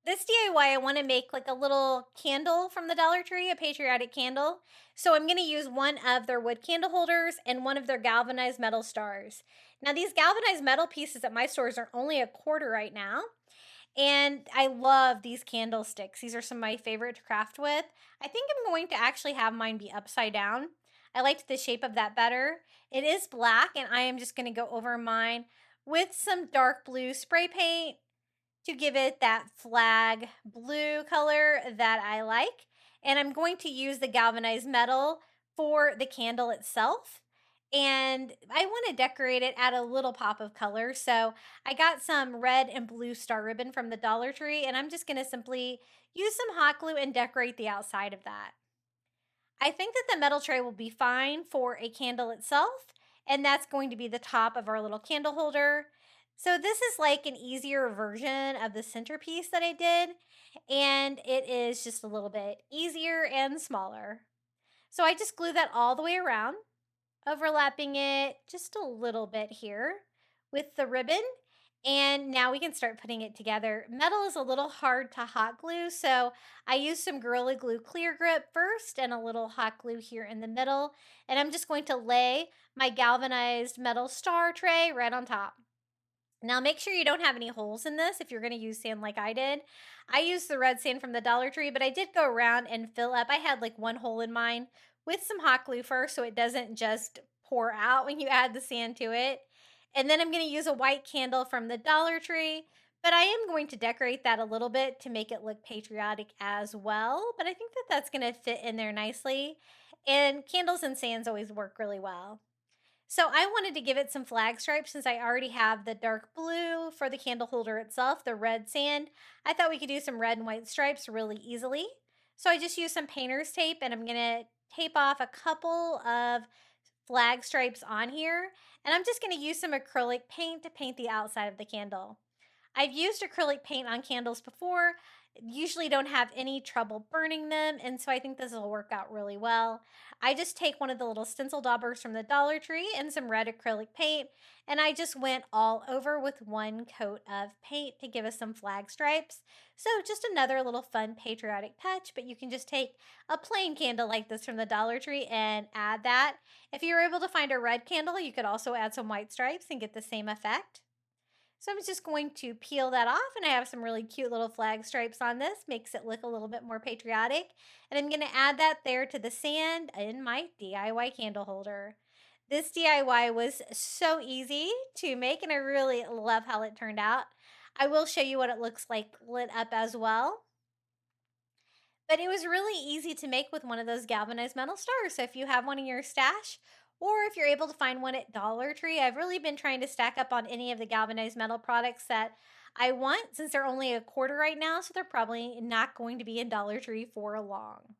This DIY, I want to make like a little candle from the Dollar Tree, a patriotic candle. So I'm going to use one of their wood candle holders and one of their galvanized metal stars. Now, these galvanized metal pieces at my stores are only a quarter right now. And I love these candlesticks. These are some of my favorite to craft with. I think I'm going to actually have mine be upside down. I liked the shape of that better. It is black, and I am just going to go over mine with some dark blue spray paint to give it that flag blue color that I like. And I'm going to use the galvanized metal for the candle itself. And I want to decorate it, add a little pop of color. So I got some red and blue star ribbon from the Dollar Tree, and I'm just going to simply use some hot glue and decorate the outside of that. I think that the metal tray will be fine for a candle itself, and that's going to be the top of our little candle holder. So this is like an easier version of the centerpiece that I did, and it is just a little bit easier and smaller. So I just glue that all the way around, overlapping it just a little bit here with the ribbon. And now we can start putting it together. Metal is a little hard to hot glue, so I use some Gorilla Glue Clear Grip first and a little hot glue here in the middle. And I'm just going to lay my galvanized metal star tray right on top. Now make sure you don't have any holes in this if you're going to use sand like I did. I used the red sand from the Dollar Tree, but I did go around and fill up. I had like one hole in mine with some hot glue first so it doesn't just pour out when you add the sand to it. And then I'm going to use a white candle from the Dollar Tree, but I am going to decorate that a little bit to make it look patriotic as well. But I think that that's going to fit in there nicely. And candles and sands always work really well. So I wanted to give it some flag stripes since I already have the dark blue for the candle holder itself, the red sand. I thought we could do some red and white stripes really easily. So I just used some painter's tape and I'm going to tape off a couple of flag stripes on here. And I'm just going to use some acrylic paint to paint the outside of the candle. I've used acrylic paint on candles before, usually don't have any trouble burning them, and so I think this will work out really well. I just take one of the little stencil daubers from the Dollar Tree and some red acrylic paint, and I just went all over with one coat of paint to give us some flag stripes. So just another little fun patriotic touch, but you can just take a plain candle like this from the Dollar Tree and add that. If you're able to find a red candle, you could also add some white stripes and get the same effect. So I'm just going to peel that off, and I have some really cute little flag stripes on this. Makes it look a little bit more patriotic. And I'm going to add that there to the sand in my DIY candle holder. This DIY was so easy to make, and I really love how it turned out. I will show you what it looks like lit up as well. But it was really easy to make with one of those galvanized metal stars. So if you have one in your stash, or if you're able to find one at Dollar Tree, I've really been trying to stack up on any of the galvanized metal products that I want since they're only a quarter right now. So they're probably not going to be in Dollar Tree for long.